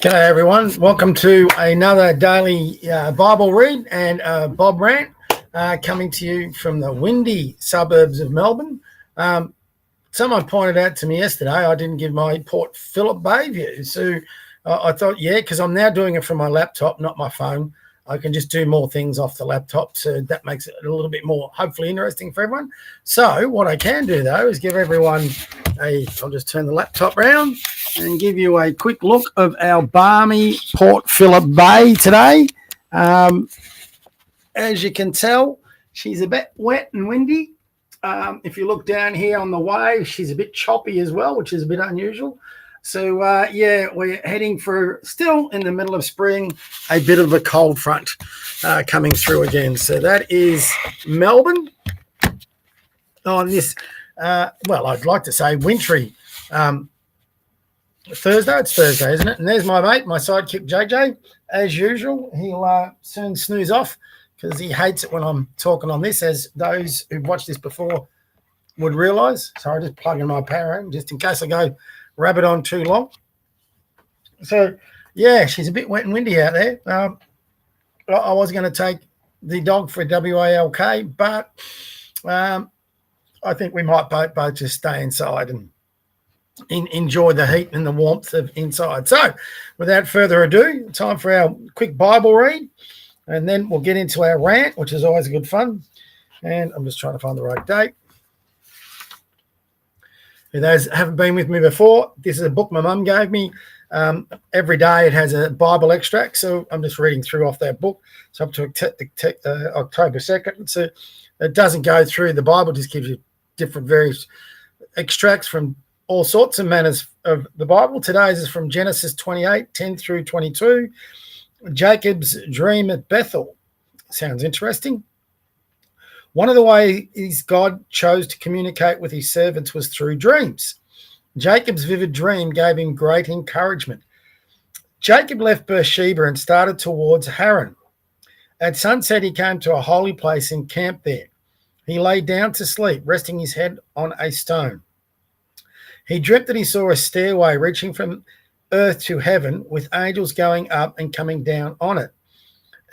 G'day everyone, welcome to another daily Bible read and Bob Rant coming to you from the windy suburbs of Melbourne. Someone pointed out to me yesterday I didn't give my Port Phillip Bay view, so I thought, yeah, because I'm now doing it from my laptop, not my phone. I can just do more things off the laptop, so that makes it a little bit more, hopefully, interesting for everyone. So what I can do, though, is give everyone I'll just turn the laptop around and give you a quick look of our balmy Port Phillip Bay today. As you can tell, she's a bit wet and windy. If you look down here on the wave, she's a bit choppy as well, which is a bit unusual. So, yeah, we're heading for, still in the middle of spring, a bit of a cold front coming through again. So that is Melbourne on this, well, I'd like to say wintry Thursday. It's Thursday, isn't it? And there's my mate, my sidekick, JJ. As usual, he'll soon snooze off because he hates it when I'm talking on this, as those who've watched this before would realise. So I just plug in my power in just in case I go rabbit on too long. So, yeah, she's a bit wet and windy out there. I was going to take the dog for WALK, but I think we might both just stay inside and enjoy the heat and the warmth of inside. So, without further ado, time for our quick Bible read, and then we'll get into our rant, which is always good fun. And I'm just trying to find the right date. For those that haven't been with me before, this is a book my mum gave me. Every day it has a Bible extract, so I'm just reading through off that book. It's up to October 2nd. So it doesn't go through the Bible, just gives you different various extracts from all sorts of manners of the Bible. Today's is from Genesis 28, 10 through 22. Jacob's dream at Bethel. Sounds interesting. One of the ways God chose to communicate with his servants was through dreams. Jacob's vivid dream gave him great encouragement. Jacob left Beersheba and started towards Haran. At sunset, he came to a holy place and camped there. He lay down to sleep, resting his head on a stone. He dreamt that he saw a stairway reaching from earth to heaven, with angels going up and coming down on it.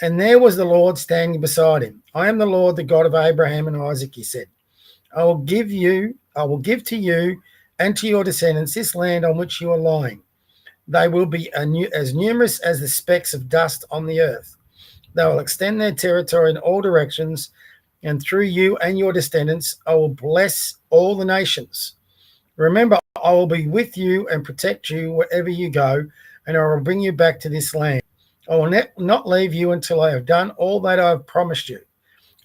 And there was the Lord standing beside him. I am the Lord, the God of Abraham and Isaac, he said. I will give to you and to your descendants this land on which you are lying. They will be as numerous as the specks of dust on the earth. They will extend their territory in all directions, and through you and your descendants, I will bless all the nations. Remember, I will be with you and protect you wherever you go, and I will bring you back to this land. I will not leave you until I have done all that I have promised you.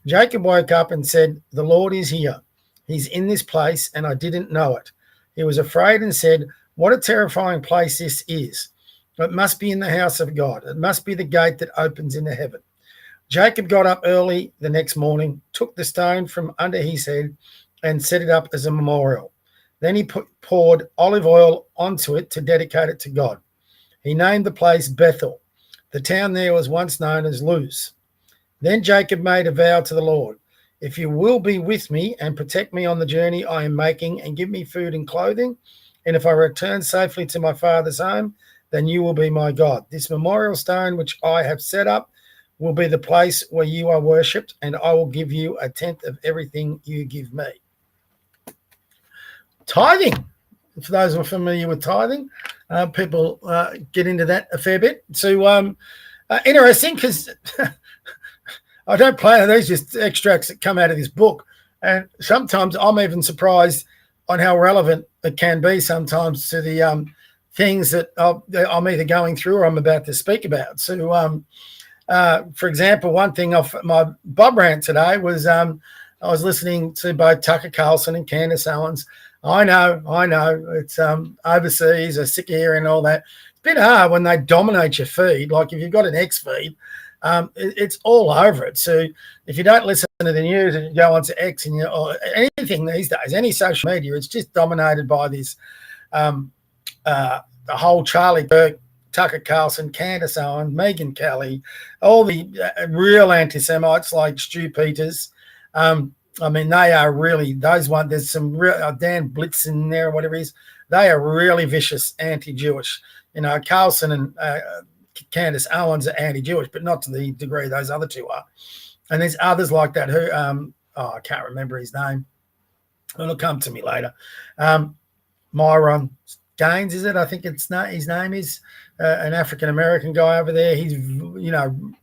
Jacob woke up and said, the Lord is here. He's in this place, and I didn't know it. He was afraid and said, what a terrifying place this is. It must be in the house of God. It must be the gate that opens into heaven. Jacob got up early the next morning, took the stone from under his head, and set it up as a memorial. Then he poured olive oil onto it to dedicate it to God. He named the place Bethel. The town there was once known as Luz. Then Jacob made a vow to the Lord. If you will be with me and protect me on the journey I am making and give me food and clothing, and if I return safely to my father's home, then you will be my God. This memorial stone which I have set up will be the place where you are worshipped, and I will give you a tenth of everything you give me. Tithing. For those who are familiar with tithing, people get into that a fair bit. So interesting, because I don't play these, just extracts that come out of this book. And sometimes I'm even surprised on how relevant it can be sometimes to the things that I'm either going through or I'm about to speak about. So, for example, one thing off my Bob rant today was I was listening to both Tucker Carlson and Candace Owens. I know. It's overseas, they're sick of hearing all that. It's a bit hard when they dominate your feed. Like if you've got an X feed, it's all over it. So if you don't listen to the news and you go onto X and or anything these days, any social media, it's just dominated by this, the whole Charlie Kirk, Tucker Carlson, Candace Owens, Megyn Kelly, all the real anti-Semites like Stu Peters. I mean, they are really, those ones, there's some real, Dan Blitz in there or whatever it is, they are really vicious anti-Jewish. Carlson and Candace Owens are anti-Jewish, but not to the degree those other two are. And there's others like that who, I can't remember his name. It'll come to me later. Myron Gaines, is it? I think his name is an African-American guy over there. He's,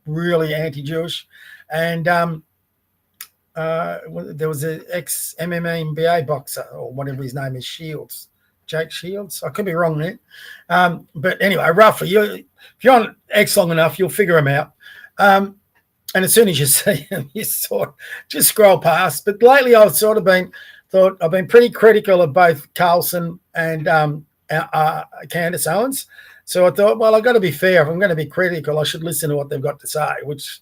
really anti-Jewish. And there was an ex-MMA boxer, or whatever his name is, Jake Shields. I could be wrong there. But anyway, roughly, if you're on X long enough, you'll figure them out. And as soon as you see them, you sort of just scroll past. But lately I've been pretty critical of both Carlson and Candace Owens. So I thought, well, I've got to be fair. If I'm going to be critical, I should listen to what they've got to say, which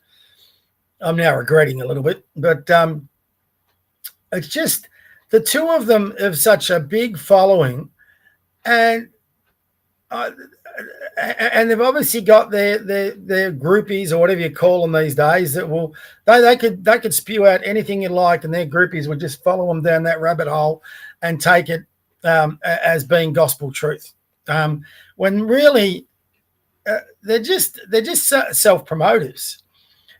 I'm now regretting a little bit. But it's just the two of them have such a big following, and they've obviously got their groupies, or whatever you call them these days, that will they could spew out anything you like, and their groupies would just follow them down that rabbit hole and take it as being gospel truth, when really they're just self-promoters.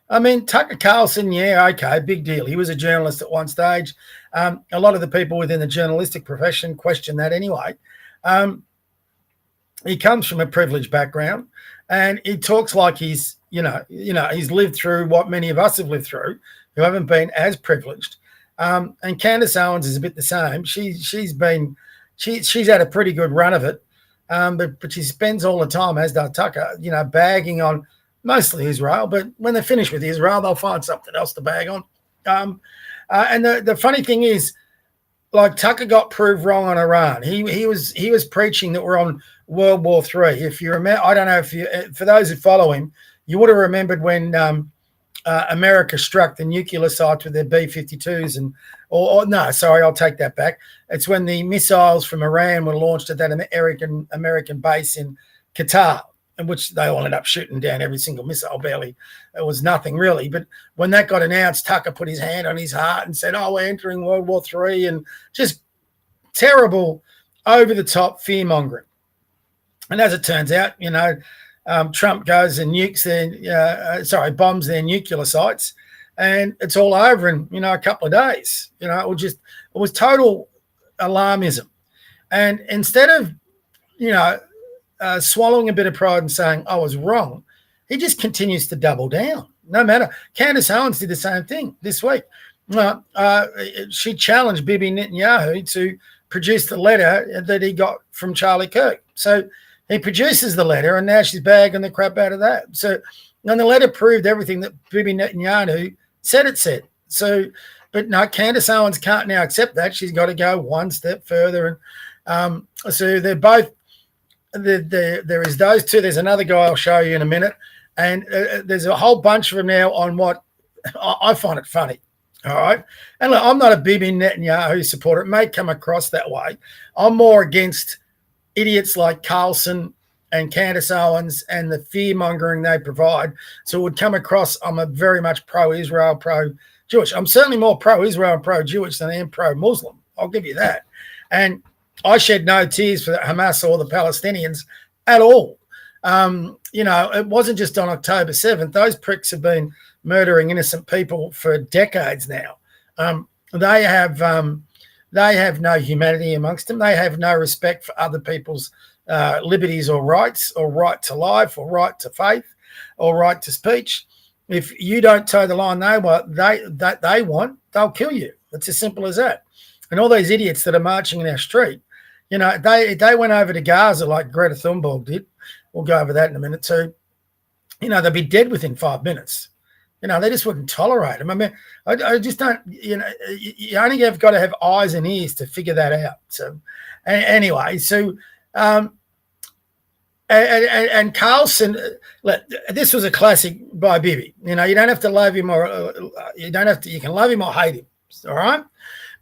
I mean, Tucker Carlson, yeah, okay, big deal. He was a journalist at one stage. A lot of the people within the journalistic profession question that anyway. He comes from a privileged background, and he talks like he's lived through what many of us have lived through, who haven't been as privileged. And Candace Owens is a bit the same. She's had a pretty good run of it, but she spends all the time, as does Tucker, bagging on mostly Israel. But when they finish with Israel, they'll find something else to bag on. And the funny thing is, like, Tucker got proved wrong on Iran. He was preaching that we're on World War III. If you remember, I don't know if you, for those who follow him, you would have remembered when America struck the nuclear sites with their B-52s, I'll take that back. It's when the missiles from Iran were launched at that American base in Qatar, in which they all ended up shooting down every single missile. Barely, it was nothing really. But when that got announced, Tucker put his hand on his heart and said, "Oh, we're entering World War III," and just terrible, over-the-top fear-mongering. And as it turns out, Trump goes and bombs their nuclear sites, and it's all over in a couple of days. It was total alarmism. And instead of swallowing a bit of pride and saying I was wrong, he just continues to double down. No matter. Candace Owens did the same thing this week. She challenged Bibi Netanyahu to produce the letter that he got from Charlie Kirk. So he produces the letter, and now she's bagging the crap out of that. So, and the letter proved everything that Bibi Netanyahu said it said. So, but no, Candace Owens can't now accept that. She's got to go one step further. And so they're both. There is those two. There's another guy I'll show you in a minute, and there's a whole bunch of them now on what I find it funny. All right, and look, I'm not a Bibi Netanyahu supporter. It may come across that way. I'm more against idiots like Carlson and Candace Owens and the fear mongering they provide. So it would come across I'm a very much pro-Israel, pro-Jewish. I'm certainly more pro-Israel and pro-Jewish than I am pro-Muslim. I'll give you that. And I shed no tears for Hamas or the Palestinians at all. It wasn't just on October 7th. Those pricks have been murdering innocent people for decades now. They have no humanity amongst them. They have no respect for other people's liberties or rights, or right to life, or right to faith, or right to speech. If you don't toe the line they want, they'll kill you. It's as simple as that. And all these idiots that are marching in our street, they went over to Gaza like Greta Thunberg did. We'll go over that in a minute too. They'd be dead within 5 minutes. They just wouldn't tolerate them. I mean, I just don't, you only have got to have eyes and ears to figure that out. So anyway, and Carlson, this was a classic by Bibi. You don't have to love him, or you can love him or hate him. All right.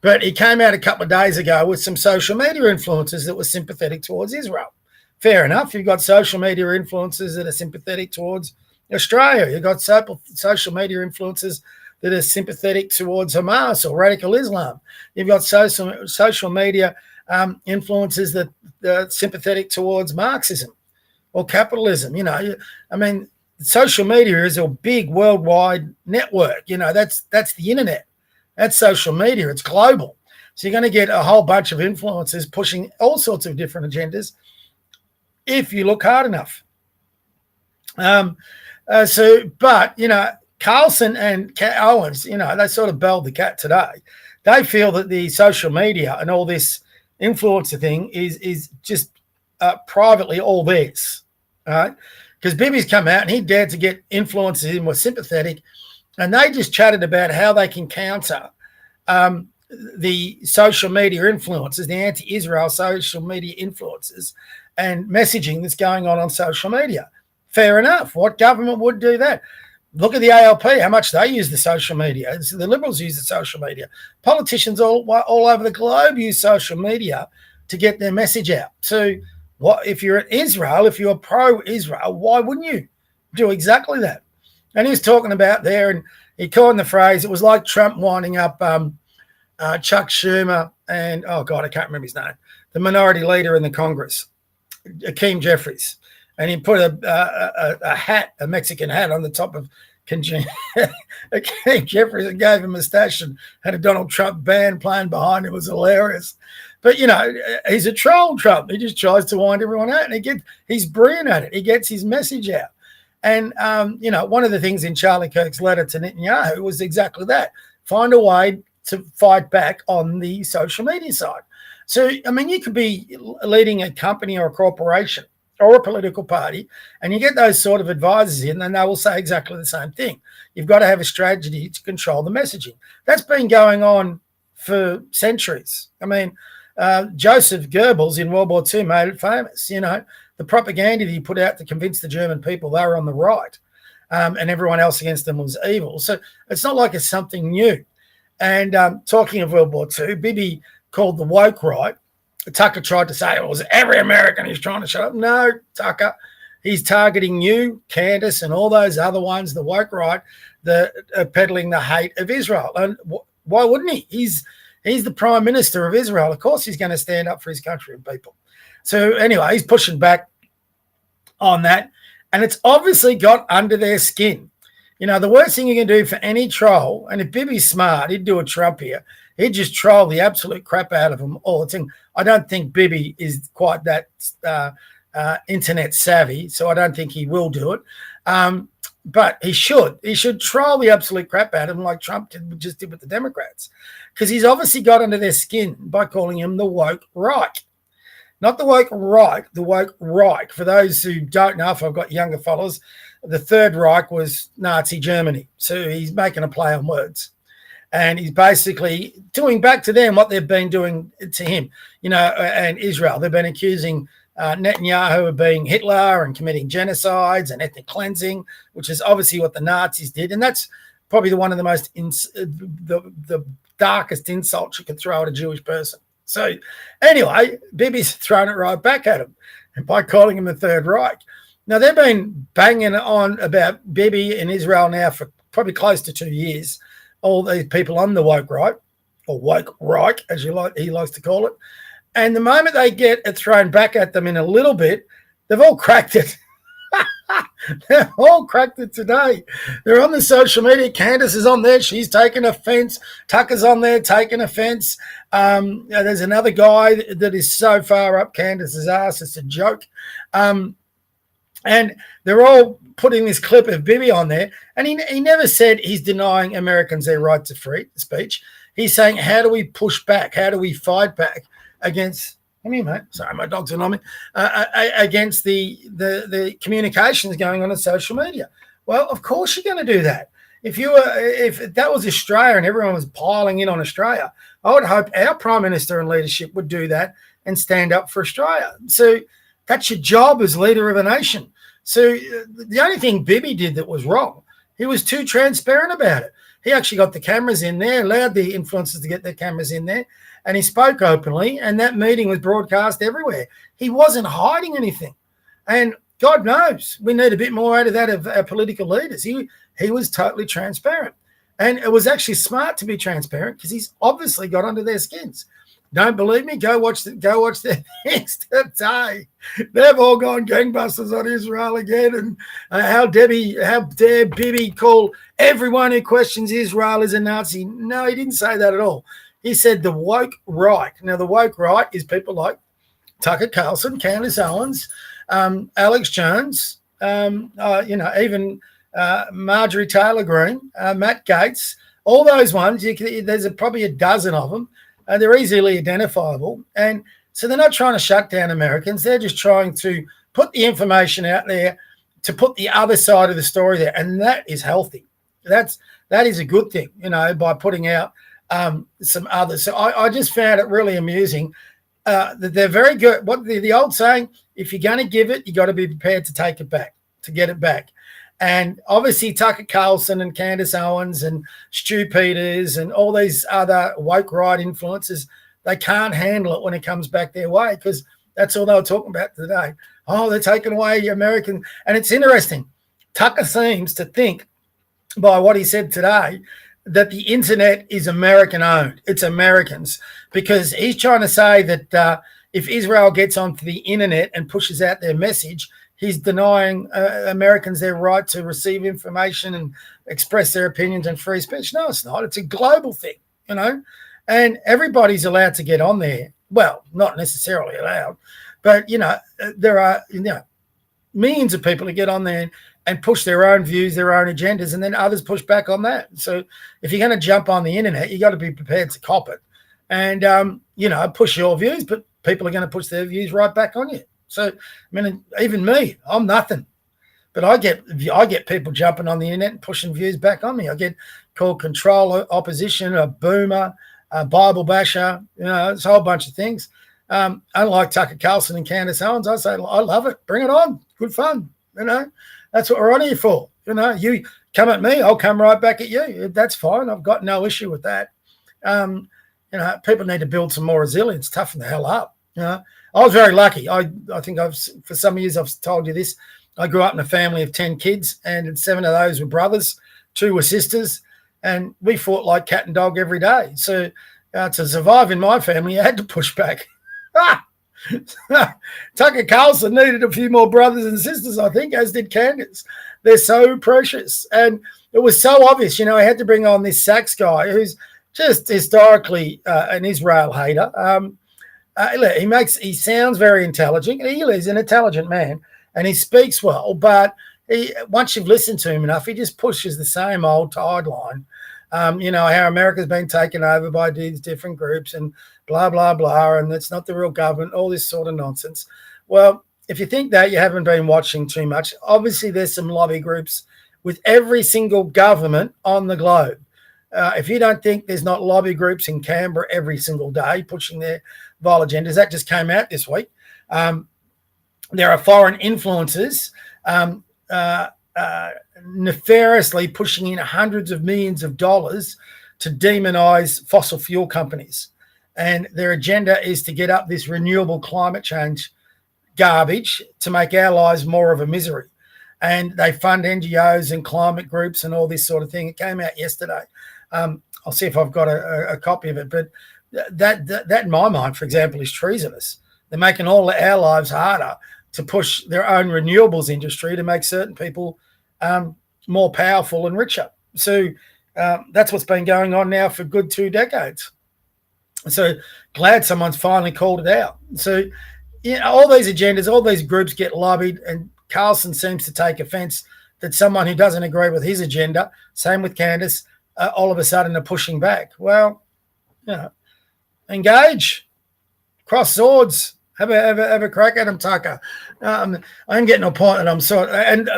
But he came out a couple of days ago with some social media influencers that were sympathetic towards Israel. Fair enough. You've got social media influencers that are sympathetic towards Australia. You've got social media influencers that are sympathetic towards Hamas or radical Islam. You've got social media influencers that are sympathetic towards Marxism. or capitalism. I mean, social media is a big worldwide network. That's the internet. That's social media. It's global. So you're going to get a whole bunch of influencers pushing all sorts of different agendas if you look hard enough. Carlson and Cat Owens, they sort of belled the cat today. They feel that the social media and all this influencer thing is just privately all theirs, right? Because Bibi's come out and he dared to get influencers in more sympathetic, and they just chatted about how they can counter the social media influencers, the anti-Israel social media influencers, and messaging that's going on social media. Fair enough. What government would do that? Look at the ALP, how much they use the social media. The Liberals use the social media. Politicians all over the globe use social media to get their message out. So what if you're in Israel, if you're pro-Israel, why wouldn't you do exactly that? And he was talking about there, and he coined the phrase, it was like Trump winding up Chuck Schumer and, oh God, I can't remember his name, the minority leader in the Congress, Hakeem Jeffries. And he put a hat, a Mexican hat, on the top of Hakeem Jeffries and gave him a stash and had a Donald Trump band playing behind him. It was hilarious. But, he's a troll, Trump. He just tries to wind everyone out, and he's brilliant at it. He gets his message out. And, one of the things in Charlie Kirk's letter to Netanyahu was exactly that. Find a way to fight back on the social media side. So, I mean, you could be leading a company or a corporation or a political party, and you get those sort of advisors in, and they will say exactly the same thing. You've got to have a strategy to control the messaging. That's been going on for centuries. I mean, Joseph Goebbels in World War II made it famous. The propaganda that he put out to convince the German people they were on the right, and everyone else against them was evil. So it's not like it's something new. And talking of World War II, Bibi called the woke right. Tucker tried to say it was every American who's trying to shut up. No, Tucker, he's targeting you, Candace, and all those other ones, the woke right, that are peddling the hate of Israel. And why wouldn't he? He's the prime minister of Israel. Of course he's going to stand up for his country and people. So anyway, he's pushing back on that. And it's obviously got under their skin. The worst thing you can do for any troll, and if Bibi's smart, he'd do a Trump here. He'd just troll the absolute crap out of them all the time. I don't think Bibi is quite that internet savvy, so I don't think he will do it. But he should. He should troll the absolute crap out of them like Trump just did with the Democrats, because he's obviously got under their skin by calling him the woke Reich. Not the woke Reich, the woke Reich. For those who don't know, if I've got younger followers, the Third Reich was Nazi Germany. So he's making a play on words. And he's basically doing back to them what they've been doing to him, and Israel. They've been accusing Netanyahu of being Hitler and committing genocides and ethnic cleansing, which is obviously what the Nazis did. And that's probably one of the most, the darkest insults you could throw at a Jewish person. So anyway, Bibi's thrown it right back at him by calling him the Third Reich. Now, they've been banging on about Bibi in Israel now for probably close to 2 years. All these people on the woke right, or woke Reich, as he likes to call it. And the moment they get it thrown back at them in a little bit, they've all cracked it. They've all cracked it today. They're on the social media. Candace is on there. She's taking offense. Tucker's on there taking offense. There's another guy that is so far up Candace's ass, it's a joke. And they're all putting this clip of Bibi on there. And he never said he's denying Americans their right to free speech. He's saying, how do we push back? How do we fight back against, come here, mate. Sorry, my dog's on me. Against the communications going on social media. Well, of course you're going to do that. If that was Australia and everyone was piling in on Australia, I would hope our Prime Minister and leadership would do that and stand up for Australia. So that's your job as leader of a nation. So the only thing Bibi did that was wrong, he was too transparent about it. He actually got the cameras in there, allowed the influencers to get their cameras in there, and he spoke openly, and that meeting was broadcast everywhere. He wasn't hiding anything. And God knows we need a bit more out of that of our political leaders. He was totally transparent. And it was actually smart to be transparent because he's obviously got under their skins. Don't believe me? Go watch the things today. They've all gone gangbusters on Israel again, and how dare Bibi call everyone who questions Israel as a Nazi? No, he didn't say that at all. He said the woke right. Now, the woke right is people like Tucker Carlson, Candace Owens, Alex Jones, even Marjorie Taylor Greene, Matt Gaetz, all those ones. There's probably a dozen of them. They're easily identifiable. And so they're not trying to shut down Americans. They're just trying to put the information out there to put the other side of the story there. And that is healthy. That is a good thing, by putting out some others. So I just found it really amusing that they're very good. What the old saying, if you're going to give it, you got to be prepared to take it back, to get it back. And obviously Tucker Carlson and Candace Owens and Stu Peters and all these other woke right influencers, they can't handle it when it comes back their way, because that's all they were talking about today. Oh, they're taking away American. And it's interesting. Tucker seems to think, by what he said today, that the internet is American owned. It's Americans, because he's trying to say that if Israel gets onto the internet and pushes out their message, he's denying Americans their right to receive information and express their opinions and free speech. No, it's not. It's a global thing, and everybody's allowed to get on there. Well, not necessarily allowed, but, there are, millions of people who get on there and push their own views, their own agendas, and then others push back on that. So if you're going to jump on the internet, you got to be prepared to cop it and, push your views, but people are going to push their views right back on you. So, even me, I'm nothing, but I get people jumping on the internet and pushing views back on me. I get called control opposition, a boomer, a Bible basher, it's a whole bunch of things. Unlike Tucker Carlson and Candace Owens, I say, I love it. Bring it on. Good fun. That's what we're on here for. You come at me, I'll come right back at you. That's fine. I've got no issue with that. People need to build some more resilience, toughen the hell up. I was very lucky. I think for some years I've told you this. I grew up in a family of 10 kids, and 7 of those were brothers, 2 were sisters, and we fought like cat and dog every day. So to survive in my family, I had to push back. Tucker Carlson needed a few more brothers and sisters, I think, as did Candace. They're so precious. And it was so obvious, I had to bring on this Sachs guy who's just historically an Israel hater. He sounds very intelligent. He's an intelligent man, and he speaks well. But once you've listened to him enough, he just pushes the same old tide line. How America's been taken over by these different groups and blah, blah, blah, and it's not the real government, all this sort of nonsense. Well, if you think that, you haven't been watching too much. Obviously, there's some lobby groups with every single government on the globe. If you don't think there's not lobby groups in Canberra every single day pushing their vile agendas, that just came out this week. There are foreign influences nefariously pushing in hundreds of millions of dollars to demonize fossil fuel companies. And their agenda is to get up this renewable climate change garbage to make our lives more of a misery. And they fund NGOs and climate groups and all this sort of thing. It came out yesterday. I'll see if I've got a copy of it. But that in my mind, for example, is treasonous. They're making all our lives harder to push their own renewables industry to make certain people more powerful and richer. So that's what's been going on now for a good 2 decades. So glad someone's finally called it out. So, all these agendas, all these groups get lobbied, and Carlson seems to take offense that someone who doesn't agree with his agenda, same with Candace, all of a sudden are pushing back. Well, engage, cross swords, have a crack at him, Tucker. I'm getting a point, and I'm sorry, and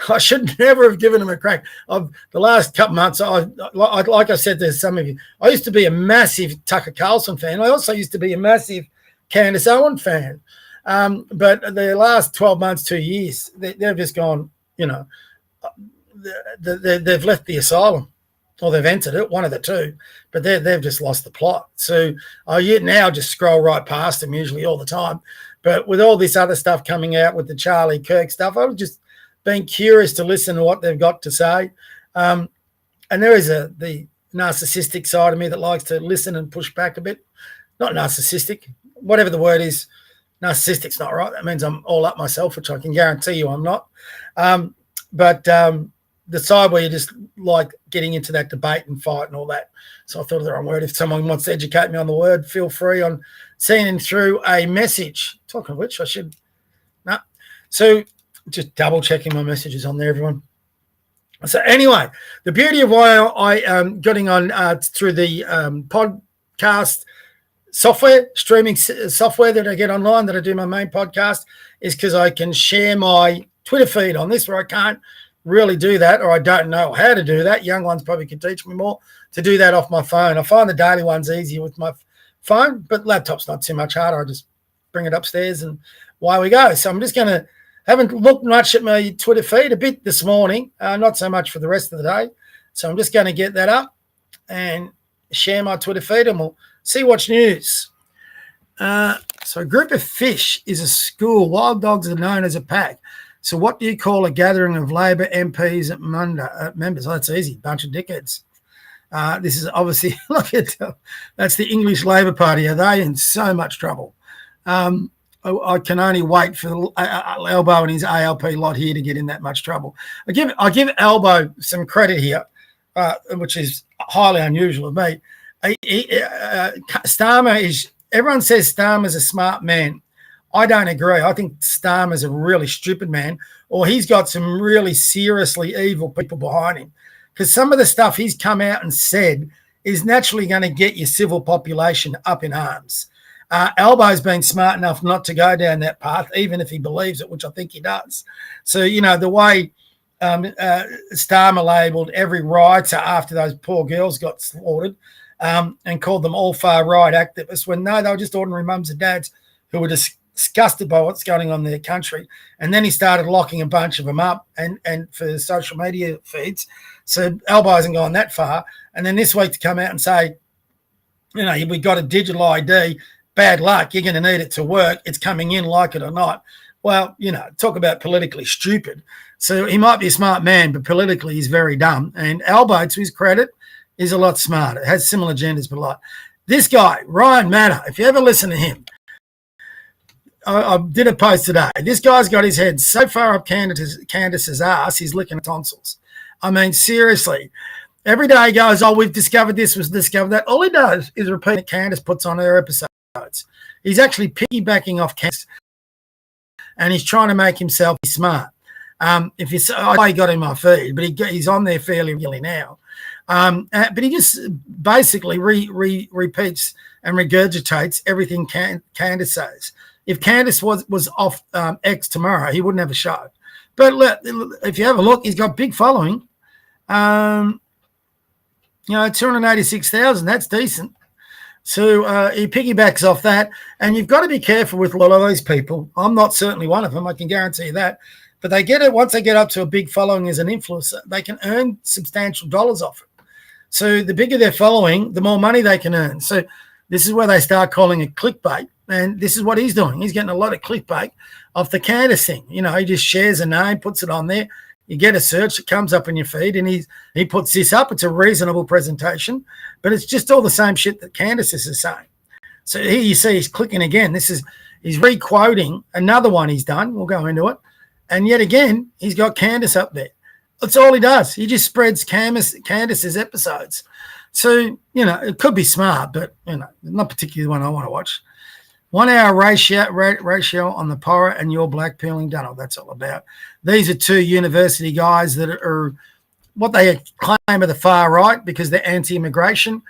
I should never have given him a crack. The last couple months, like I said to some of you, I used to be a massive Tucker Carlson fan. I also used to be a massive Candace Owens fan. But the last 12 months, 2 years, they've just gone, they've left the asylum. Or they've entered it, one of the two, but they've just lost the plot. So you now just scroll right past them usually all the time. But with all this other stuff coming out with the Charlie Kirk stuff, I've just been curious to listen to what they've got to say. And there is the narcissistic side of me that likes to listen and push back a bit. not narcissistic, whatever the word is. Narcissistic's not right. That means I'm all up myself, which I can guarantee you I'm not. But the side where you just like getting into that debate and fight and all that. So I thought of the wrong word. If someone wants to educate me on the word, feel free on sending through a message. Talking of which, I should. No. So just double checking my messages on there, everyone. So anyway, the beauty of why I am getting on through the podcast software, streaming software that I get online, that I do my main podcast, is because I can share my Twitter feed on this, where I can't really do that, or I don't know how to do that. Young ones probably can teach me more to do that off my phone. I find the daily ones easier with my phone, but laptop's not too much harder. I just bring it upstairs and away we go. So I'm just going to, haven't looked much at my Twitter feed, a bit this morning, not so much for the rest of the day. So I'm just going to get that up and share my Twitter feed, and we'll see what's news. So a group of fish is a school. Wild dogs are known as a pack. So what do you call a gathering of Labor MPs at members? Oh, that's easy. Bunch of dickheads. This is obviously, look at that's the English Labor Party. Are they in so much trouble? I can only wait for Elbow and his ALP lot here to get in that much trouble. I give Elbow some credit here, which is highly unusual of me. Starmer is, everyone says Starmer's a smart man. I don't agree. I think Starmer's a really stupid man, or he's got some really seriously evil people behind him, because some of the stuff he's come out and said is naturally going to get your civil population up in arms. Elbow's been smart enough not to go down that path, even if he believes it, which I think he does. So, you know, the way Starmer labelled every rioter after those poor girls got slaughtered, and called them all far-right activists, when no, they were just ordinary mums and dads who were disgusted by what's going on in their country. And then he started locking a bunch of them up and for social media feeds. So Elbow hasn't gone that far. And then this week to come out and say, you know, we got a digital ID, bad luck, you're going to need it to work, it's coming in, like it or not. Well, you know, talk about politically stupid. So he might be a smart man, but politically he's very dumb. And Elbow, to his credit, is a lot smarter, has similar agendas, but a lot. This guy, Ryan Matter, if you ever listen to him, I did a post today. This guy's got his head so far up Candace's ass, he's licking tonsils. I mean, seriously. Every day he goes, oh, we've discovered this, we've discovered that. All he does is repeat what Candace puts on her episodes. He's actually piggybacking off Candace, and he's trying to make himself smart. If you say, I got in my feed, but he's on there fairly regularly now. But he just basically repeats and regurgitates everything Candace says. If Candace was off X tomorrow, he wouldn't have a show. But if you have a look, he's got big following. 286,000, that's decent. So he piggybacks off that. And you've got to be careful with a lot of these people. I'm not certainly one of them, I can guarantee you that. But they get it, once they get up to a big following as an influencer, they can earn substantial dollars off it. So the bigger their following, the more money they can earn. So this is where they start calling it clickbait. And this is what he's doing. He's getting a lot of clickbait off the Candace thing. You know, he just shares a name, puts it on there. You get a search, it comes up in your feed, and he puts this up. It's a reasonable presentation, but it's just all the same shit that Candace is saying. So here you see he's clicking again. He's re-quoting another one he's done. We'll go into it. And yet again, he's got Candace up there. That's all he does. He just spreads Candace's episodes. So, you know, it could be smart, but, you know, not particularly the one I want to watch. 1 hour ratio on the Porra and your black peeling done. That's all about. These are two university guys that are what they claim are the far right because they're anti-immigration.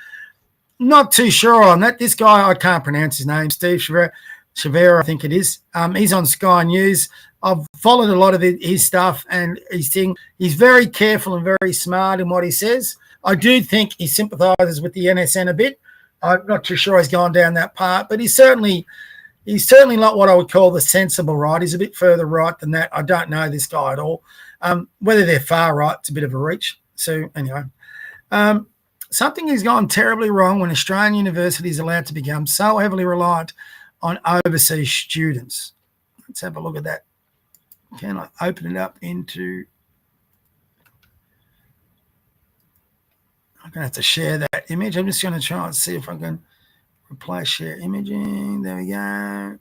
Not too sure on that. This guy, I can't pronounce his name, Steve Chavera, I think it is. He's on Sky News. I've followed a lot of his stuff and he's very careful and very smart in what he says. I do think he sympathises with the NSN a bit. I'm not too sure he's gone down that path, but he's certainly not what I would call the sensible right. He's a bit further right than that. I don't know this guy at all. Whether they're far right, it's a bit of a reach. So anyway, something has gone terribly wrong when Australian universities are allowed to become so heavily reliant on overseas students. Let's have a look at that. Can I open it up into... I'm going to have to share that image. I'm just going to try and see if I can Replace share imaging. There we go.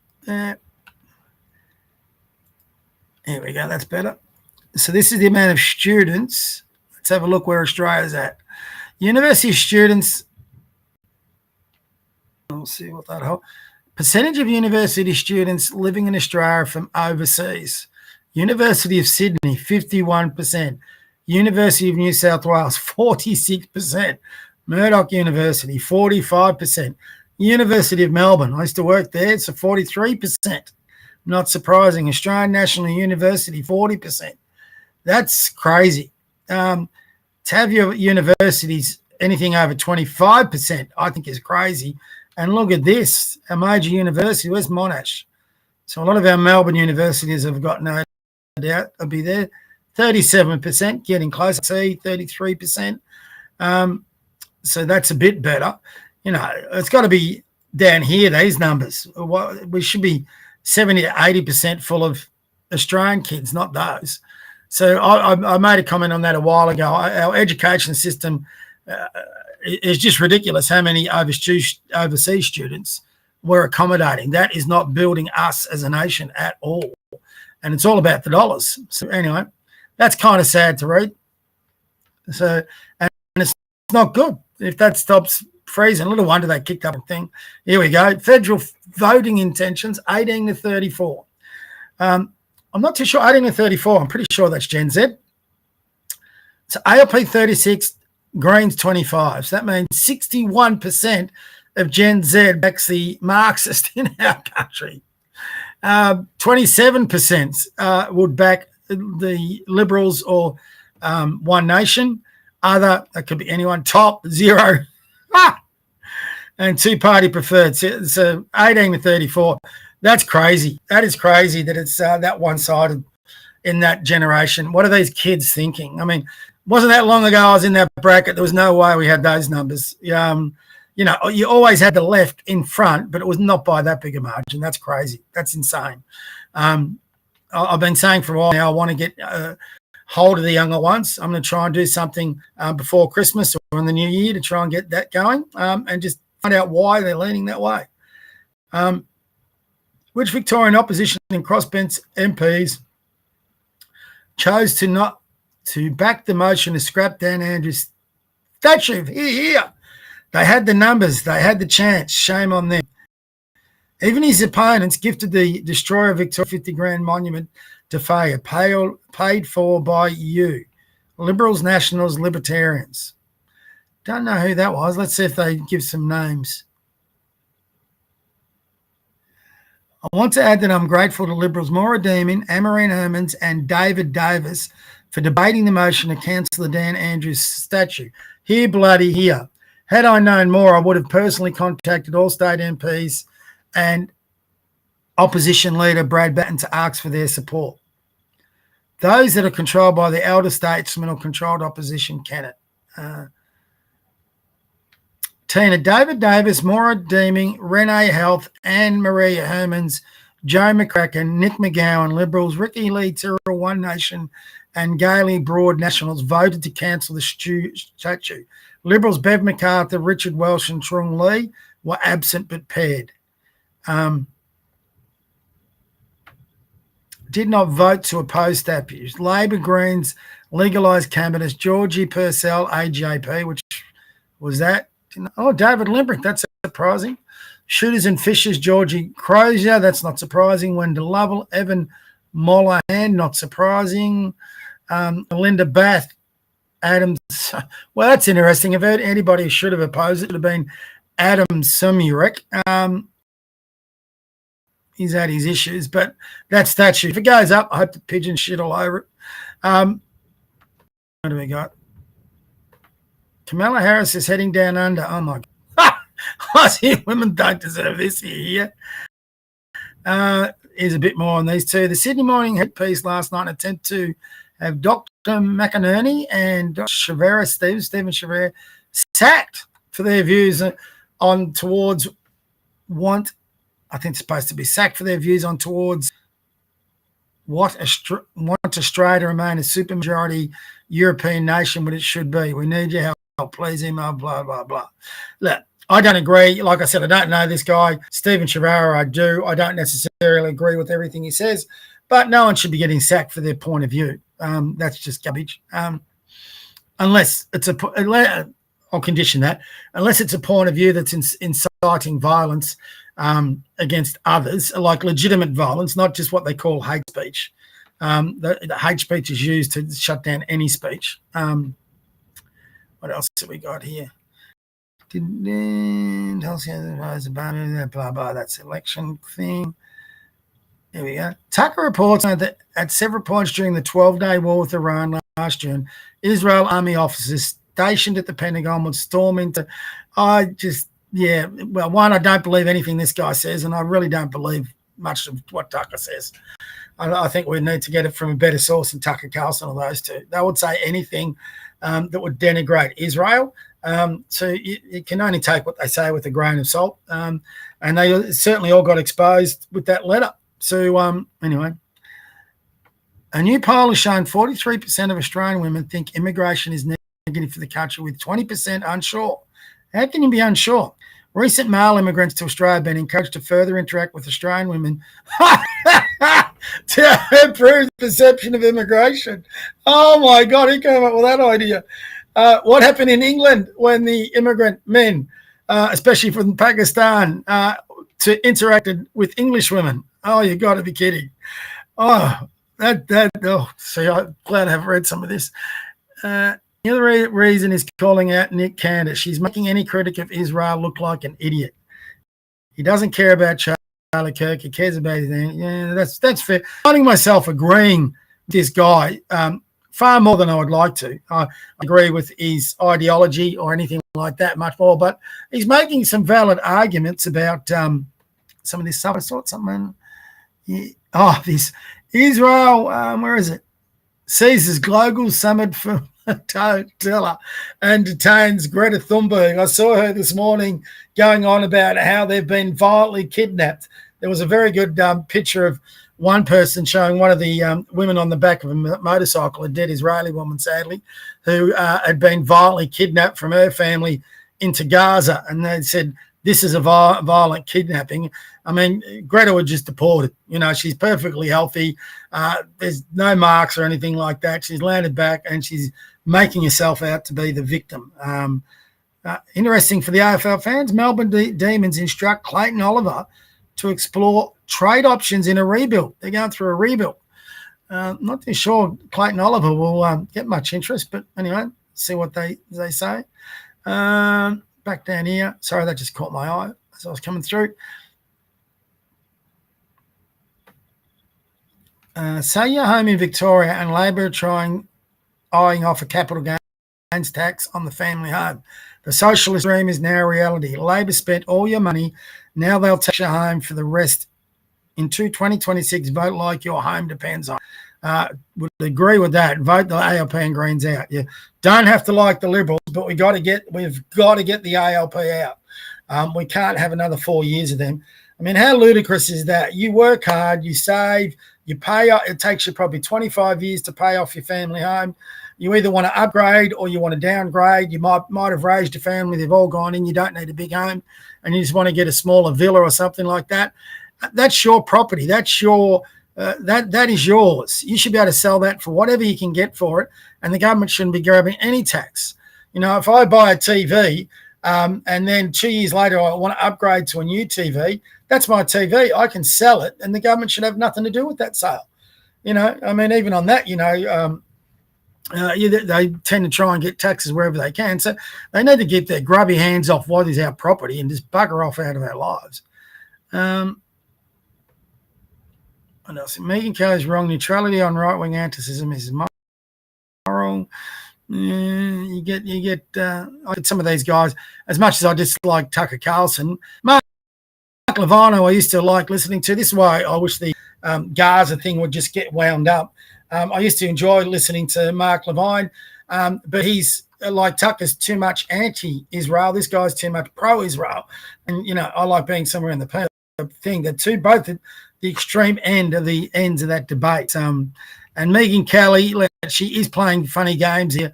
Here we go. That's better. So this is the amount of students. Let's have a look where Australia's at. University students. We'll see what that whole percentage of university students living in Australia from overseas. University of Sydney, 51%. University of New South Wales, 46%. Murdoch University, 45%. University of Melbourne, I used to work there, it's a 43%. Not surprising. Australian National University, 40%. That's crazy. To have your universities anything over 25%, I think is crazy. And look at this, a major university, where's Monash? So a lot of our Melbourne universities have got no doubt I'll be there. 37%, getting close. See, 33%. So that's a bit better. You know, it's got to be down here, these numbers. We should be 70 to 80% full of Australian kids, not those. So I made a comment on that a while ago. Our education system is just ridiculous how many overseas students we're accommodating. That is not building us as a nation at all. And it's all about the dollars. So anyway, that's kind of sad to read. So, and it's not good if that stops freezing. A little wonder they kicked up a thing. Here we go. Federal voting intentions, 18 to 34. I'm not too sure, 18 to 34. I'm pretty sure that's Gen Z. So ALP 36, Greens 25. So that means 61% of Gen Z backs the Marxist in our country. 27% would back the Liberals or One Nation. Other, that could be anyone. Top, 0. And two-party preferred. So 18 to 34. That's crazy. That is crazy that it's that one-sided in that generation. What are these kids thinking? I mean, wasn't that long ago I was in that bracket. There was no way we had those numbers. You know, you always had the left in front, but it was not by that big a margin. That's crazy. That's insane. I've been saying for a while now I want to get hold of the younger ones. I'm going to try and do something before Christmas or in the new year to try and get that going and just find out why they're leaning that way. Which Victorian opposition and crossbench MPs chose to not to back the motion to scrap Dan Andrews' statue? Here. They had the numbers. They had the chance. Shame on them. Even his opponents gifted the destroyer of Victoria 50 grand monument to failure, paid for by you. Liberals, Nationals, Libertarians. Don't know who that was. Let's see if they give some names. I want to add that I'm grateful to Liberals Maura Deemin, Amarine Hermans and David Davis for debating the motion to cancel the Dan Andrews statue. Here, bloody here. Had I known more, I would have personally contacted all state MPs and opposition leader Brad Batten to ask for their support. Those that are controlled by the elder statesmen or controlled opposition cannot. Tina, David Davis, Maura Deeming, Renee Health, Anne Maria Hermans, Joe McCracken, Nick McGowan, Liberals, Ricky Lee, Tyrrell, One Nation, and Gailey Broad Nationals voted to cancel the statue. Liberals Bev MacArthur, Richard Welsh and Trung Lee were absent but paired. Did not vote to oppose statues. Labor Greens legalised cannabis. Georgie Purcell, AJP, which was that? Oh, David Limbrick, that's surprising. Shooters and Fishers, Georgie Crozier, that's not surprising. Wendell Lovell, Evan Mollahan, not surprising. Linda Bath, Adams. Well, that's interesting. I've heard anybody who should have opposed it would have been Adam Sumurek. He's had his issues, but that statue, if it goes up, I hope the pigeons shit all over it. What do we got? Kamala Harris is heading down under. Oh, my God. Aussie women don't deserve this here. Here's a bit more on these two. The Sydney Morning Head piece last night attempt to have Dr. McInerney and Dr. Stephen Chavera, sacked for their views on towards I think it's supposed to be sacked for their views on towards want Australia to remain a supermajority European nation, what it should be. We need your help. Please email, blah, blah, blah. Look, I don't agree. Like I said, I don't know this guy, Stephen Chavara. I do. I don't necessarily agree with everything he says, but no one should be getting sacked for their point of view. That's just garbage. Unless it's I'll condition that. Unless it's a point of view that's inciting violence against others, like legitimate violence, not just what they call hate speech. The hate speech is used to shut down any speech. What else have we got here? Blah, blah, that's election thing. There we go. Tucker reports that at several points during the 12-day war with Iran last June, Israel army officers stationed at the Pentagon would storm into. One, I don't believe anything this guy says, and I really don't believe much of what Tucker says. I think we need to get it from a better source than Tucker Carlson or those two. They would say anything that would denigrate Israel. So you can only take what they say with a grain of salt. And they certainly all got exposed with that letter. So anyway, a new poll has shown 43% of Australian women think immigration is negative for the country, with 20% unsure. How can you be unsure? Recent male immigrants to Australia have been encouraged to further interact with Australian women to improve the perception of immigration. Oh, my God, who came up with that idea? What happened in England when the immigrant men, especially from Pakistan, interacted with English women? Oh, you got to be kidding. I'm glad I've read some of this. The other reason is calling out Nick Candace. She's making any critic of Israel look like an idiot. He doesn't care about Charlie Kirk. He cares about anything. Yeah, that's fair. Finding myself agreeing with this guy far more than I would like to. I agree with his ideology or anything like that much more, but he's making some valid arguments about some of this stuff. I saw something. This Israel, where is it? Seizes global summit for Teller and detains Greta Thunberg. I saw her this morning going on about how they've been violently kidnapped. There was a very good picture of one person showing one of the women on the back of a motorcycle, a dead Israeli woman, sadly, who had been violently kidnapped from her family into Gaza. And they said, this is a violent kidnapping. I mean, Greta was just deported. You know, she's perfectly healthy. There's no marks or anything like that. She's landed back and she's making herself out to be the victim. Interesting for the AFL fans, Melbourne Demons instruct Clayton Oliver to explore trade options in a rebuild. They're going through a rebuild. Not too sure Clayton Oliver will get much interest, but anyway, see what they say. Back down here. Sorry, that just caught my eye as I was coming through. Sell your home in Victoria and Labor eyeing off a capital gains tax on the family home. The socialist dream is now a reality. Labor spent all your money. Now they'll tax your home for the rest. In 2026, vote like your home depends on. Would agree with that. Vote the ALP and Greens out. You don't have to like the Liberals, but we've got to get the ALP out. We can't have another 4 years of them. I mean, how ludicrous is that? You work hard, you save, you pay. It takes you probably 25 years to pay off your family home. You either want to upgrade or you want to downgrade. You might have raised a family. They've all gone in. You don't need a big home, and you just want to get a smaller villa or something like that. That's your property. That's your that is yours. You should be able to sell that for whatever you can get for it, and the government shouldn't be grabbing any tax. You know, if I buy a TV and then 2 years later I want to upgrade to a new TV, that's my TV. I can sell it, and the government should have nothing to do with that sale. You know, I mean, even on that, you know, they tend to try and get taxes wherever they can. So they need to get their grubby hands off what is our property and just bugger off out of our lives. What else? Megan Kelly's wrong. Neutrality on right-wing anticism is moral. You get some of these guys, as much as I dislike Tucker Carlson, Mark Levino I used to like listening to. This is why I wish the Gaza thing would just get wound up. I used to enjoy listening to Mark Levine, but he's like Tucker's too much anti-Israel. This guy's too much pro-Israel. And, you know, I like being somewhere in the thing. They're both at the extreme end of the ends of that debate. And Megan Kelly, she is playing funny games here.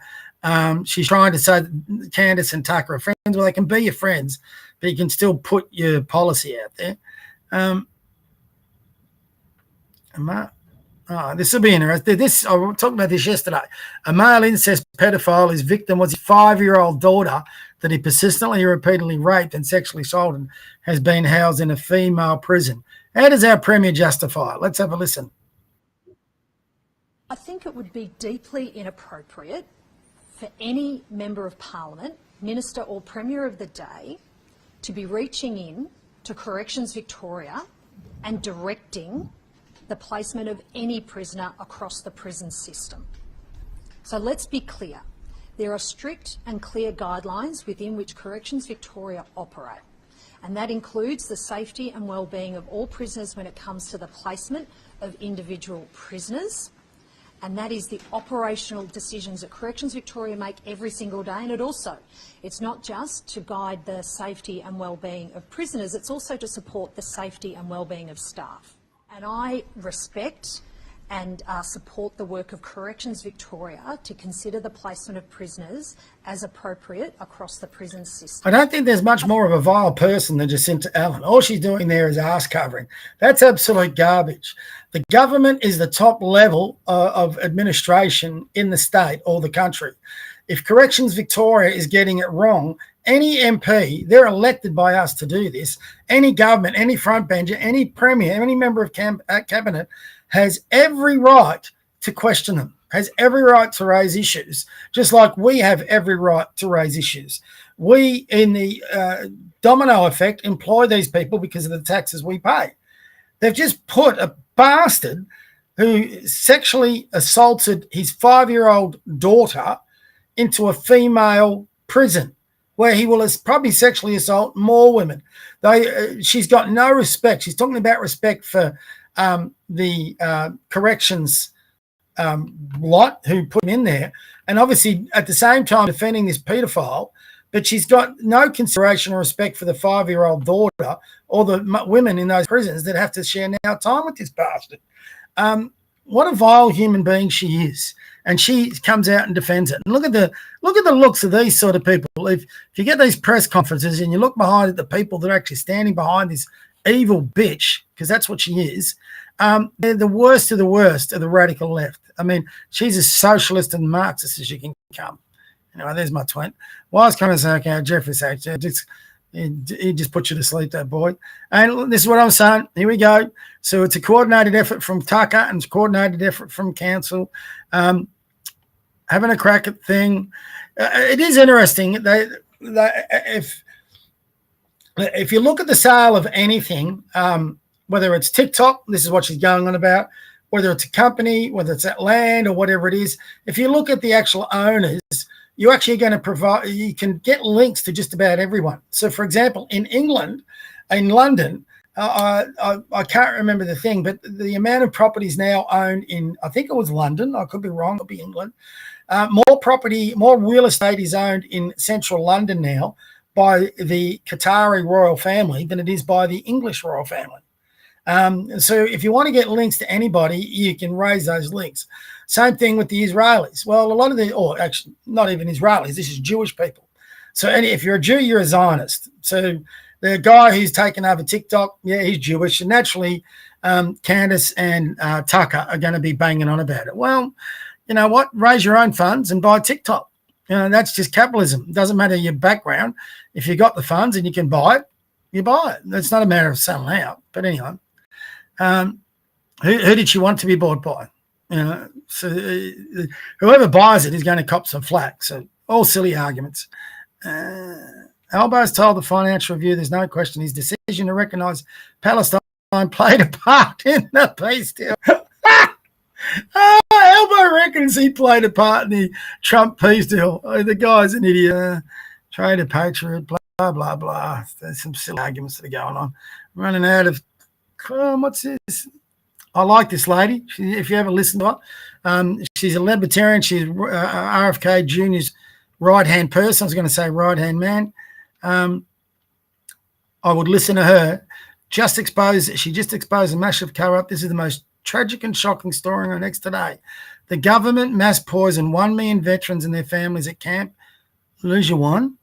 She's trying to say that Candace and Tucker are friends. Well, they can be your friends, but you can still put your policy out there. This will be interesting. I was talking about this yesterday. A male incest pedophile, his victim was his 5-year-old daughter that he persistently and repeatedly raped and sexually assaulted, has been housed in a female prison. How does our Premier justify it? Let's have a listen. I think it would be deeply inappropriate for any Member of Parliament, Minister or Premier of the day to be reaching in to Corrections Victoria and directing the placement of any prisoner across the prison system. So let's be clear. There are strict and clear guidelines within which Corrections Victoria operate, and that includes the safety and wellbeing of all prisoners when it comes to the placement of individual prisoners, and that is the operational decisions that Corrections Victoria make every single day. And it's not just to guide the safety and wellbeing of prisoners, it's also to support the safety and wellbeing of staff. And I respect and support the work of Corrections Victoria to consider the placement of prisoners as appropriate across the prison system. I don't think there's much more of a vile person than Jacinta Allen. All she's doing there is ass covering. That's absolute garbage. The government is the top level of administration in the state or the country. If Corrections Victoria is getting it wrong, any MP, they're elected by us to do this, any government, any frontbencher, any premier, any member of cabinet has every right to question them, has every right to raise issues, just like we have every right to raise issues. We, in the domino effect, employ these people because of the taxes we pay. They've just put a bastard who sexually assaulted his 5-year-old daughter into a female prison, where he will probably sexually assault more women. She's got no respect. She's talking about respect for the corrections lot who put him in there, and obviously at the same time defending this paedophile, but she's got no consideration or respect for the 5-year-old daughter or the women in those prisons that have to share now time with this bastard. What a vile human being she is. And she comes out and defends it. And look at the looks of these sort of people. If you get these press conferences and you look behind at the people that are actually standing behind this evil bitch, because that's what she is, they're the worst of the radical left. I mean, she's as socialist and Marxist as you can come. Anyway, there's my twin. While I was coming to say, okay, Jeffrey said, he just put you to sleep, that boy. And this is what I'm saying. Here we go. So it's a coordinated effort from Tucker and it's a coordinated effort from council. Having a crack at thing. It is interesting. If you look at the sale of anything, whether it's TikTok, this is what she's going on about, whether it's a company, whether it's that land or whatever it is, if you look at the actual owners, you're actually going to provide, you can get links to just about everyone. So, for example, in England, in London, I can't remember the thing, but the amount of properties now owned in, I think it was London, I could be wrong, it'll be England. More real estate is owned in central London now by the Qatari royal family than it is by the English royal family. So if you want to get links to anybody, you can raise those links. Same thing with the Israelis. Well, a lot of or actually not even Israelis, this is Jewish people. So if you're a Jew, you're a Zionist. So the guy who's taken over TikTok, yeah, he's Jewish. And naturally, Candace and Tucker are going to be banging on about it. Well, you know what? Raise your own funds and buy TikTok. You know, that's just capitalism. It doesn't matter your background. If you got the funds and you can buy it, you buy it. It's not a matter of selling out. But anyway, who did she want to be bought by? You know, so whoever buys it is going to cop some flack. So all silly arguments. Albo's told the Financial Review there's no question his decision to recognise Palestine played a part in the peace deal. Albo reckons he played a part in the Trump peace deal. The guy's an idiot. Trader, patriot, blah, blah, blah. There's some silly arguments that are going on. I'm running out of what's this? I like this lady. If you ever listen to her, she's a libertarian. She's RFK Jr.'s right-hand person. I was going to say right-hand man. I would listen to her. She just exposed a massive cover-up. This is the most tragic and shocking story on X today. The government mass poisoned 1 million veterans and their families at Camp Lejeune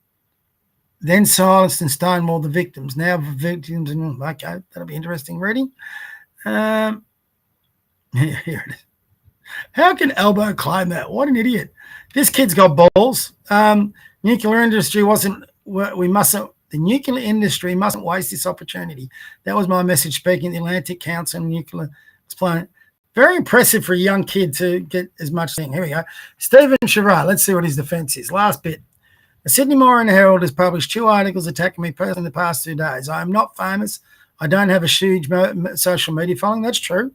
then silenced and stonewalled the victims. Now victims, okay, that'll be interesting reading. Here it is. How can Albo claim that? What an idiot. This kid's got balls. Nuclear industry the nuclear industry mustn't waste this opportunity. That was my message speaking at the Atlantic Council on Nuclear Explain. Very impressive for a young kid to get as much thing. Here we go. Stephen Chevrolet, let's see what his defence is. Last bit. The Sydney Morning Herald has published 2 articles attacking me personally in the past 2 days. I am not famous. I don't have a huge social media following. That's true.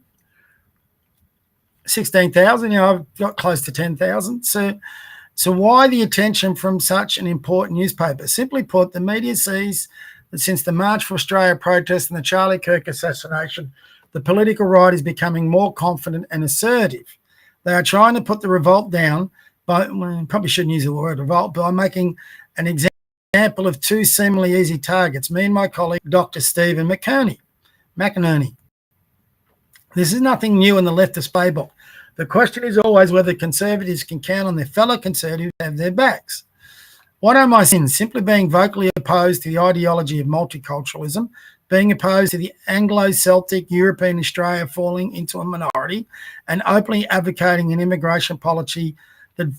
16,000, I've got close to 10,000. So why the attention from such an important newspaper? Simply put, the media sees that since the March for Australia protest and the Charlie Kirk assassination, the political right is becoming more confident and assertive. They are trying to put the revolt down, probably shouldn't use the word revolt, by making an example of 2 seemingly easy targets, me and my colleague, Dr. Stephen McInerney. This is nothing new in the leftist playbook. The question is always whether conservatives can count on their fellow conservatives to have their backs. What are my sins? Simply being vocally opposed to the ideology of multiculturalism, being opposed to the Anglo-Celtic European Australia falling into a minority, and openly advocating an immigration policy that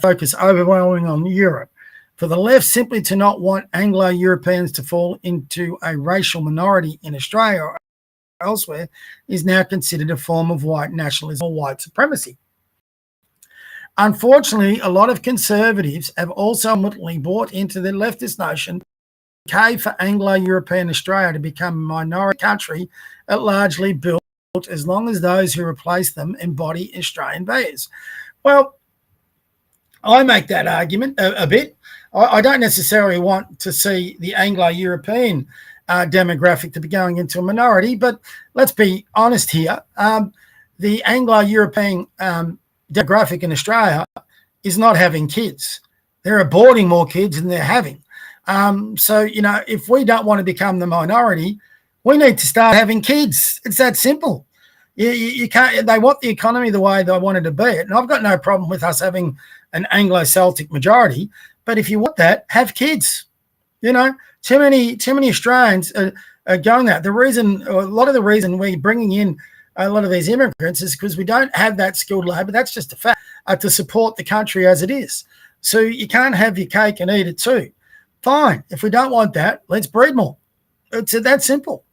focus overwhelmingly on Europe. For the left, simply to not want Anglo-Europeans to fall into a racial minority in Australia or elsewhere is now considered a form of white nationalism or white supremacy. Unfortunately, a lot of conservatives have also ultimately bought into the leftist notion okay for Anglo-European Australia to become a minority country at largely built as long as those who replace them embody Australian values. Well, I make that argument a bit. I don't necessarily want to see the Anglo-European demographic to be going into a minority, but let's be honest here. The Anglo-European demographic in Australia is not having kids. They're aborting more kids than they're having. So, if we don't want to become the minority, we need to start having kids. It's that simple. You can't. They want the economy the way they want it to be. And I've got no problem with us having an Anglo-Celtic majority, but if you want that, have kids. Too many Australians are going that. A lot of the reason we're bringing in a lot of these immigrants is because we don't have that skilled labour. That's just a fact, to support the country as it is. So you can't have your cake and eat it too. Fine. If we don't want that, let's breed more. It's that simple.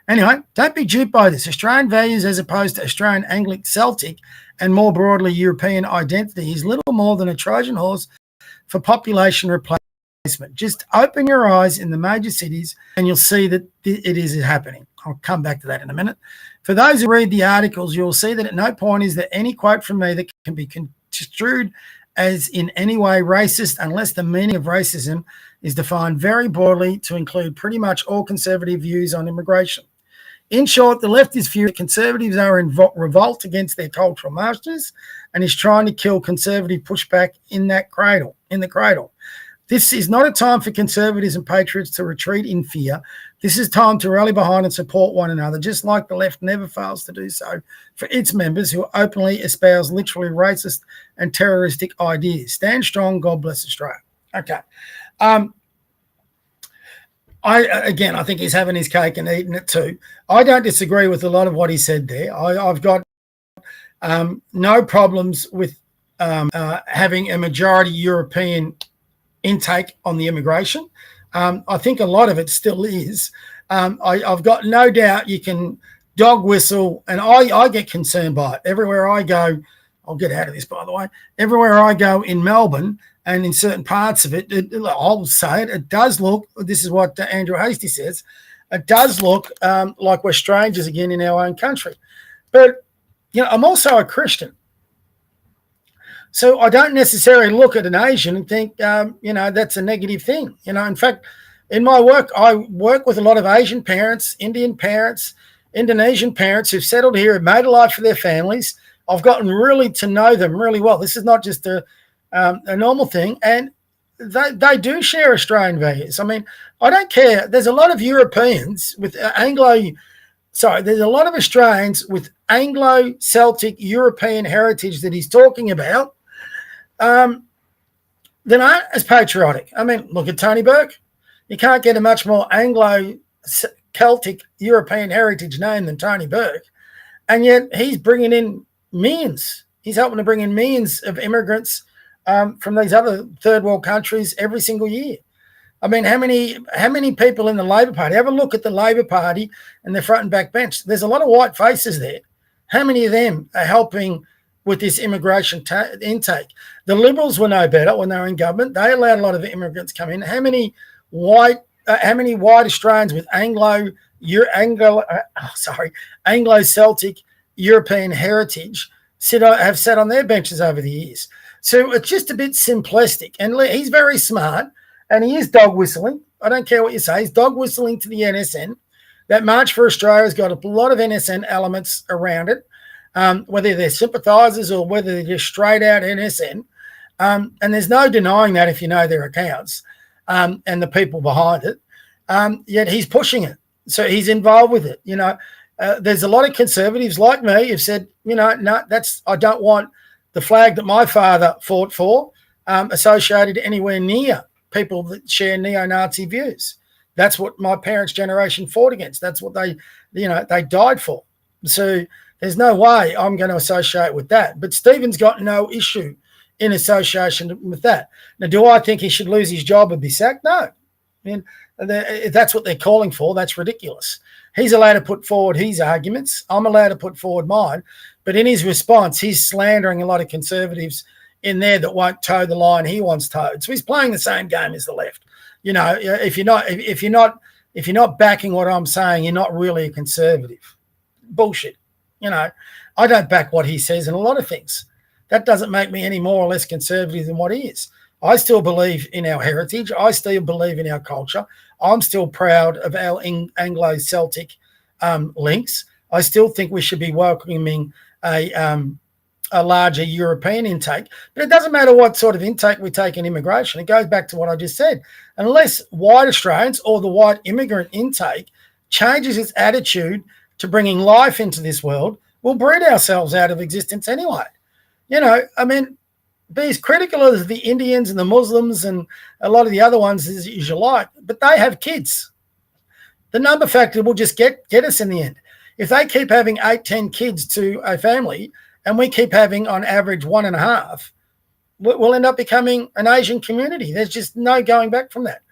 Anyway, don't be duped by this. Australian values as opposed to Australian Anglo-Celtic and more broadly European identity is little more than a Trojan horse for population replacement. Just open your eyes in the major cities and you'll see that it is happening. I'll come back to that in a minute. For those who read the articles, you'll see that at no point is there any quote from me that can be construed as in any way racist unless the meaning of racism is defined very broadly to include pretty much all conservative views on immigration. In short, the leftist view that conservatives are in revolt against their cultural masters and is trying to kill conservative pushback in the cradle. This is not a time for conservatives and patriots to retreat in fear. This is time to rally behind and support one another, just like the left never fails to do so for its members who openly espouse literally racist and terroristic ideas. Stand strong. God bless Australia. Okay. I think he's having his cake and eating it too. I don't disagree with a lot of what he said there. I've got no problems with having a majority European intake on the immigration. I think a lot of it still is. I've got no doubt you can dog whistle, and I get concerned by it. Everywhere I go, I'll get out of this, by the way. Everywhere I go in Melbourne and in certain parts of it, I'll say it does look, this is what Andrew Hastie says, it does look like we're strangers again in our own country. But, I'm also a Christian. So I don't necessarily look at an Asian and think, that's a negative thing. In fact, in my work, I work with a lot of Asian parents, Indian parents, Indonesian parents who've settled here and made a life for their families. I've gotten really to know them really well. This is not just a normal thing. And they do share Australian values. I mean, I don't care. There's a lot of Europeans with there's a lot of Australians with Anglo-Celtic European heritage that he's talking about. That aren't as patriotic. I mean, look at Tony Burke. You can't get a much more Anglo-Celtic European heritage name than Tony Burke. And yet he's bringing in millions. He's helping to bring in millions of immigrants from these other third world countries every single year. I mean, how many people in the Labor Party? Have a look at the Labor Party and their front and back bench. There's a lot of white faces there. How many of them are helping with this immigration intake? The Liberals were no better when they were in government. They allowed a lot of immigrants come in. How many white Australians with Anglo-Celtic European heritage have sat on their benches over the years? So it's just a bit simplistic. And he's very smart, and he is dog whistling. I don't care what you say. He's dog whistling to the NSN. That March for Australia has got a lot of NSN elements around it, whether they're sympathisers or whether they're just straight out NSN. And there's no denying that if you know their accounts and the people behind it. Yet he's pushing it. So he's involved with it. There's a lot of conservatives like me who've said, no, I don't want the flag that my father fought for associated anywhere near people that share neo-Nazi views. That's what my parents' generation fought against. That's what they died for. So there's no way I'm going to associate with that. But Stephen's got no issue in association with that. Now, do I think he should lose his job and be sacked? No. I mean, if that's what they're calling for, that's ridiculous. He's allowed to put forward his arguments. I'm allowed to put forward mine. But in his response, he's slandering a lot of conservatives in there that won't toe the line he wants towed. So he's playing the same game as the left. If you're not backing what I'm saying, you're not really a conservative. Bullshit. I don't back what he says in a lot of things. That doesn't make me any more or less conservative than what he is. I still believe in our heritage. I still believe in our culture. I'm still proud of our Anglo-Celtic links. I still think we should be welcoming a larger European intake. But it doesn't matter what sort of intake we take in immigration. It goes back to what I just said. Unless white Australians or the white immigrant intake changes its attitude to bringing life into this world, we'll breed ourselves out of existence anyway. Be as critical as the Indians and the Muslims and a lot of the other ones as you like, but they have kids. The number factor will just get us in the end. If they keep having 8, 10 kids to a family and we keep having on average 1.5, we'll end up becoming an Asian community. There's just no going back from that.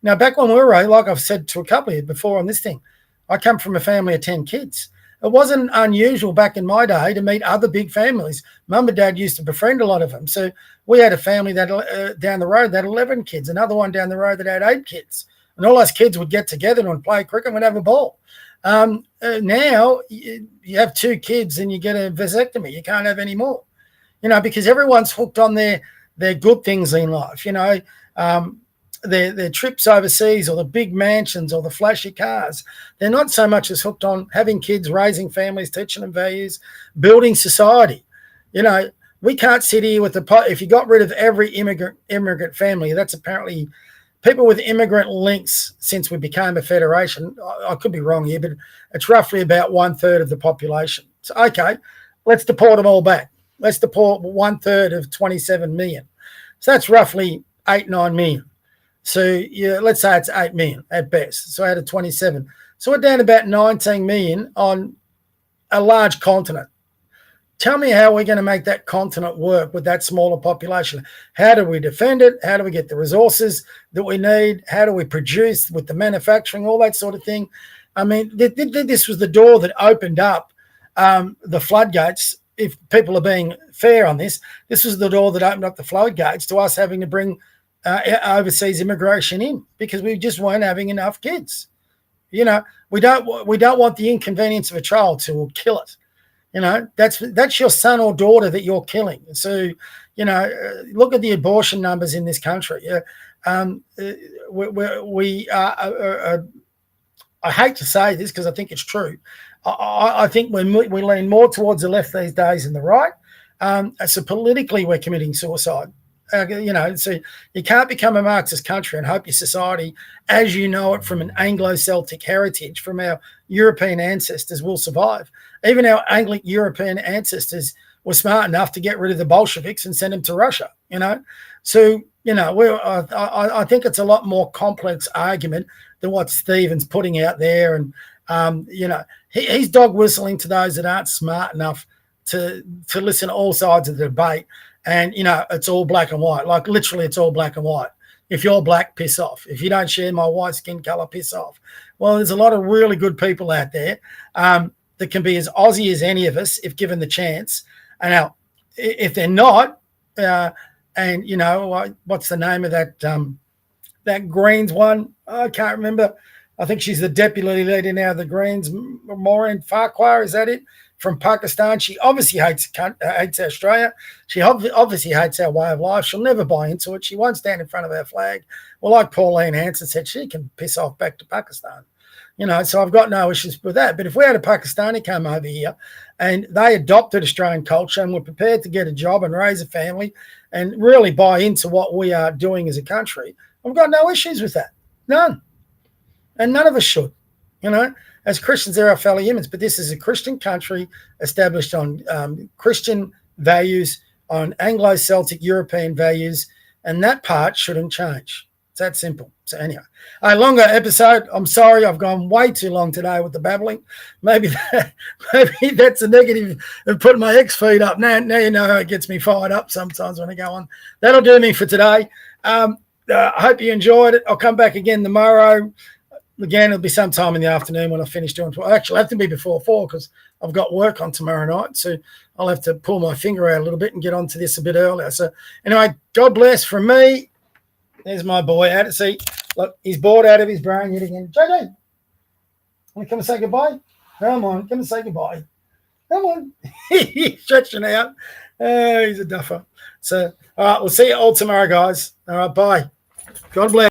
Now, back when we were, like I've said to a couple of you before on this thing, I come from a family of 10 kids. It wasn't unusual back in my day to meet other big families. Mum and Dad used to befriend a lot of them. So we had a family that down the road that had 11 kids, another one down the road that had 8 kids. And all us kids would get together and play cricket and have a ball. Now you have 2 kids and you get a vasectomy. You can't have any more, because everyone's hooked on their good things in life, their trips overseas or the big mansions or the flashy cars. They're not so much as hooked on having kids, raising families, teaching them values, building society. We can't sit here with if you got rid of every immigrant family, that's apparently people with immigrant links since we became a federation. I could be wrong here, but it's roughly about 1/3 of the population. So, okay, let's deport them all back. Let's deport 1/3 of 27 million. So that's roughly 8-9 million. So let's say it's 8 million at best. So out of 27. So we're down to about 19 million on a large continent. Tell me how we're going to make that continent work with that smaller population. How do we defend it? How do we get the resources that we need? How do we produce with the manufacturing, all that sort of thing? I mean, this was the door that opened up the floodgates. If people are being fair on this, this was the door that opened up the floodgates to us having to bring overseas immigration in because we just weren't having enough kids. We don't want the inconvenience of a child to kill it. That's your son or daughter that you're killing. So, look at the abortion numbers in this country. We are. I hate to say this because I think it's true. I think we lean more towards the left these days than the right. So politically, we're committing suicide. So you can't become a Marxist country and hope your society, as you know it from an Anglo-Celtic heritage, from our European ancestors, will survive. Even our Anglo-European ancestors were smart enough to get rid of the Bolsheviks and send them to Russia, So you know, I think it's a lot more complex argument than what Stephen's putting out there. And, you know, he's dog whistling to those that aren't smart enough to listen to all sides of the debate. And, you know, it's all black and white. Like, literally, it's all black and white. If you're black, piss off. If you don't share my white skin color, piss off. Well, there's a lot of really good people out there that can be as Aussie as any of us if given the chance. And now, if they're not, and, you know, what's the name of that Greens one? I can't remember. I think she's the deputy leader now of the Greens, Maureen Farquhar, is that it? From Pakistan. She obviously hates Australia. She obviously hates our way of life. She'll never buy into it. She won't stand in front of our flag. Well, like Pauline Hanson said, she can piss off back to Pakistan. You know, so I've got no issues with that. But if we had a Pakistani come over here and they adopted Australian culture and were prepared to get a job and raise a family and really buy into what we are doing as a country, I've got no issues with that. None. And none of us should, you know. As Christians, they're our fellow humans, but this is a Christian country established on Christian values, on Anglo-Celtic European values, and that part shouldn't change. It's that simple. So anyway, a longer episode. I'm sorry, I've gone way too long today with the babbling. Maybe that's a negative of putting my X feed up. Now you know how it gets me fired up sometimes when I go on. That'll do me for today. I hope you enjoyed it. I'll come back again tomorrow. Again, it'll be sometime in the afternoon when I finish doing. Actually, it'll have to be before 4 because I've got work on tomorrow night. So I'll have to pull my finger out a little bit and get onto this a bit earlier. So anyway, God bless from me. There's my boy out at sea. Look, he's bored out of his brain yet again. JJ, want to come and say goodbye? Come on, come and say goodbye. Come on. He's stretching out. He's a duffer. So, all right, we'll see you all tomorrow, guys. All right, bye. God bless.